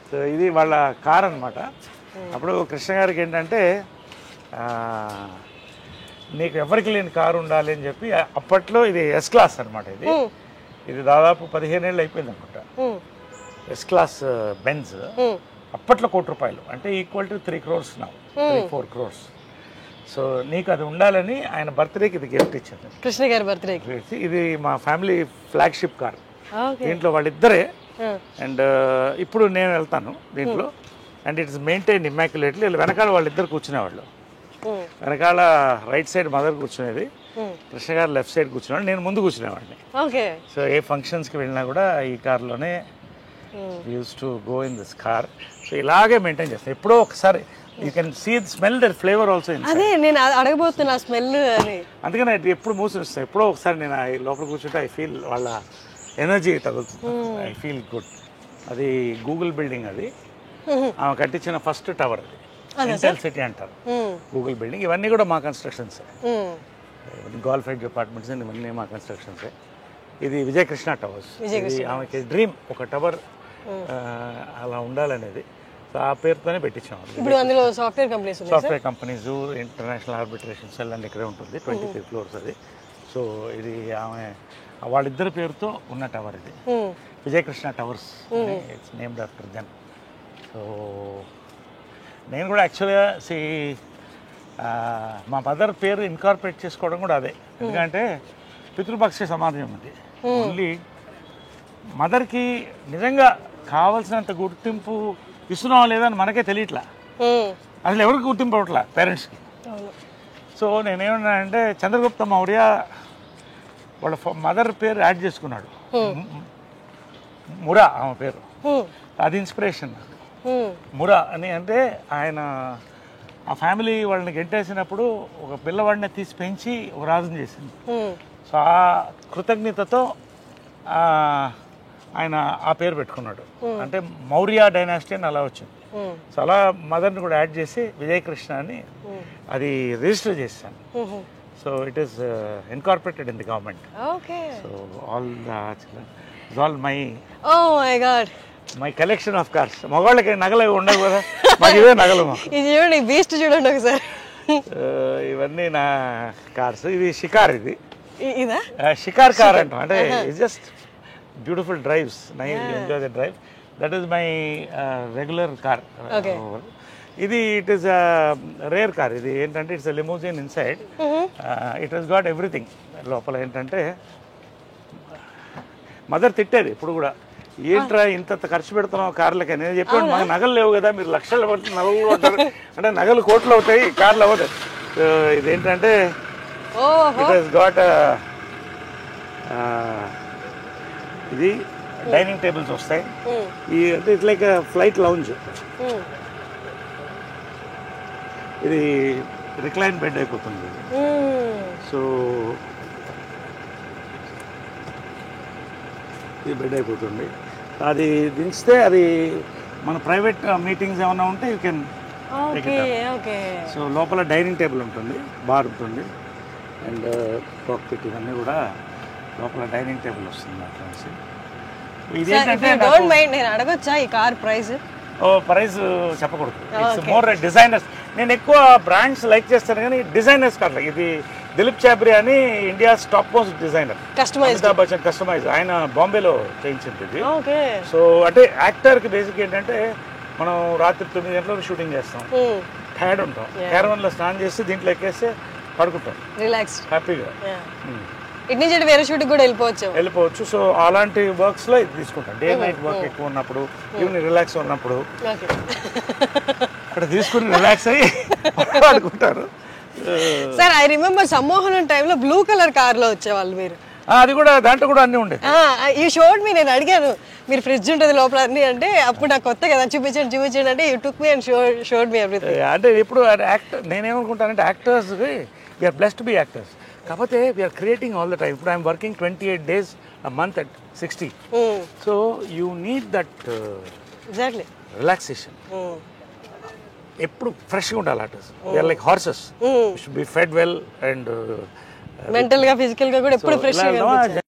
So ఇది వాళ్ళ car అనమాట. అప్పుడు కృష్ణ గారికి ఏంటంటే నీకు ఎవరికి లేని కారు ఉండాలి అని చెప్పి అప్పట్లో ఇది ఎస్ క్లాస్ అనమాట. ఇది దాదాపు 15 ఏళ్ళు అయిపోయింది అనుకుంటా. ఎస్ క్లాస్ బెంజ్ అప్పట్లో ₹1,00,00,000 అంటే equal to 3 crores now, 3-4 crores. So నీకు అది ఉండాలని ఆయన బర్త్డేకి ఇది గిఫ్ట్ ఇచ్చారు, కృష్ణ గారి బర్త్డేకి. ఇది మా ఫ్యామిలీ ఫ్లాగ్షిప్ కార్. దీంట్లో వాళ్ళిద్దరే. అండ్ ఇప్పుడు నేను వెళ్తాను దీంట్లో. And it's maintain immaculately. వెనకాల వాళ్ళిద్దరు కూర్చునేవాళ్ళు. వెనకాల రైట్ సైడ్ మదర్ కూర్చునేది, కృష్ణ గారు లెఫ్ట్ సైడ్ కూర్చునేవాడు, నేను ముందు కూర్చునేవాడిని. సో ఏ ఫంక్షన్స్కి వెళ్ళినా కూడా ఈ కార్లోనే use to go in this car. So ఇలాగే మెయింటైన్ చేస్తాను. ఎప్పుడో ఒకసారి you can see the smell, that flavour also. అదే నేను అడగబోతున్నా స్మెల్ అని. అందుకని ఎప్పుడు మూసిస్తాను. ఎప్పుడో ఒకసారి నేను లోపల కూర్చుంటే ఐ ఫీల్ వాళ్ళ ఎనర్జీ తగులుతుంది. I feel good. అది గూగుల్ బిల్డింగ్, అది ఆమె కట్టించిన ఫస్ట్ టవర్. అది ఇంటెల్ సిటీ అంటారు గూగుల్ బిల్డింగ్. ఇవన్నీ కూడా మా కన్స్ట్రక్షన్సే. గోల్ఫ్ ఎడ్జ్ అపార్ట్మెంట్స్ ఇవన్నీ మా కన్స్ట్రక్షన్సే. ఇది విజయకృష్ణ టవర్స్. ఇది ఆమెకి డ్రీమ్, ఒక టవర్ అలా ఉండాలనేది. సో ఆ పేరుతోనే పెట్టించాం. ఇప్పుడు అందులో software companies, international arbitration cell and ఇక్కడే ఉంటుంది. 23 floors అది. సో ఇది ఆమె వాళ్ళిద్దరి పేరుతో ఉన్న టవర్. ఇది Vijayakrishna towers, it's named after them. So నేను కూడా యాక్చువల్గా మా మదర్ పేరు ఇన్కార్పొరేట్ చేసుకోవడం కూడా అదే. ఎందుకంటే పితృపక్ష సమాజం అది. ఓన్లీ మదర్కి నిజంగా కావాల్సినంత గుర్తింపు ఇస్తున్నావా లేదని మనకే తెలియట్లా. అసలు ఎవరికి గుర్తింపు అవ్వట్లా పేరెంట్స్కి. సో నేనేమన్నానంటే చంద్రగుప్త మౌర్య వాళ్ళ మదర్ పేరు యాడ్ చేసుకున్నాడు, మురా ఆమె పేరు. అది ఇన్స్పిరేషన్ మురా అని. అంటే ఆయన ఆ ఫ్యామిలీ వాళ్ళని గెంటేసినప్పుడు ఒక పిల్లవాడిని తీసి పెంచి ఒక రాజుని చేసింది. సో ఆ కృతజ్ఞతతో ఆయన ఆ పేరు పెట్టుకున్నాడు. అంటే మౌర్య డైనాసిటీ అని అలా వచ్చింది. సో అలా మదర్ని కూడా యాడ్ చేసి విజయకృష్ణ అని అది రిజిస్టర్ చేశాను. So it is incorporated in the government. So all my collection of cars. మగవాళ్ళకి నగలు ఉండవు కదా, మాకు ఇవే నగలు. చూడండి బీస్ట్, చూడండి ఒకసారి. ఇవన్నీ నా కార్స్. ఇది షికార్, ఇది షికార్ కార్ అంటాం. అంటే it's just beautiful drives, nice, enjoy the drive. That is my regular car. ఇది ఇట్ ఈస్ రేర్ కార్. ఇది ఏంటంటే it's limousine inside. It has got everything. లోపల ఏంటంటే మదర్ తిట్టేది ఇప్పుడు కూడా, ఏంట్రా ఇంత ఖర్చు పెడుతున్నావు కార్లకి. నేను చెప్పాను మాకు నగలు లేవు కదా, మీరు లక్షలు పడుతుంది నగలు కొంటారు అంటే నగలు కోట్లు అవుతాయి, కార్లు అవ్వదు. ఇదేంటంటే ఇట్ హస్ గాట్ ఇది డైనింగ్ టేబుల్స్ వస్తాయి. ఈ అంటే ఇట్స్ లైక్ ఫ్లైట్ లౌంజ్. ఇది రిక్లైన్ బెడ్ అయిపోతుంది. సో ఇది బెడ్ అయిపోతుంది. అది దించితే అది మన ప్రైవేట్ మీటింగ్స్ ఏమైనా ఉంటే యూ కెన్. సో లోపల డైనింగ్ టేబుల్ ఉంటుంది, బార్ ఉంటుంది, అండ్ కాక్పిట్ ఇవన్నీ కూడా లోపల డైనింగ్ టేబుల్ వస్తుంది. అట్లా ఇదేంటంటే నేను అడగొచ్చా ఈ కార్ ప్రైస్? ప్రైస్ చెప్పకూడదు. It's more designers. నేను ఎక్కువ బ్రాండ్స్ లైక్ చేస్తాను కానీ డిజైనర్స్ కాదు. ఇది దిలీప్ చాబ్రి అని India's top most designer, Amitabh Bachchan customise. ఆయన బాంబేలో చేయించింది ఇది. సో అంటే యాక్టర్కి బేసిక్ ఏంటంటే మనం రాత్రి 9 గంటలకు షూటింగ్ చేస్తాం, టైర్డ్ ఉంటాం, క్యారవన్లో స్నానం చేసి దీంట్లో ఎక్కేస్తే పడుకుంటాం రిలాక్స్ హ్యాపీగా. ఇటు నుంచి వేరే షూటింగ్ కూడా వెళ్ళిపోవచ్చు. సో అలాంటి వర్క్స్లో ఇది తీసుకుంటాం. డే నైట్ వర్క్ ఎక్కువ ఉన్నప్పుడు, ఈవినింగ్ రిలాక్స్ ఉన్నప్పుడు అక్కడ తీసుకుని రిలాక్స్ అయ్యి పడుకుంటారు. సార్ ఐ రిమెంబర్ సమ్మోహనం టైంలో బ్లూ కలర్ కార్లో వచ్చేవాళ్ళు మీరు. అది కూడా దాంట్లో కూడా అన్నీ ఉండేది. ఈ షోడ్ మీ నేను అడిగాను మీరు ఫ్రిడ్జ్ ఉంటుంది లోపల అన్ని అంటే, అప్పుడు నాకు కొత్త కదా చూపించండి అంటే you took me and showed me everything. అంటే ఇప్పుడు యాక్టర్ నేనేమనుకుంటానంటే actors we are blessed to be actors. కాకపోతే we are creating all the time. ఇప్పుడు I'm working 28 days a month at 60. So you need that relaxation. ఎప్పుడు ఫ్రెష్గా ఉండాలి artist. We are like horses, should be fed well and మెంటల్గా ఫిజికల్గా కూడా ఎప్పుడు ఫ్రెష్గా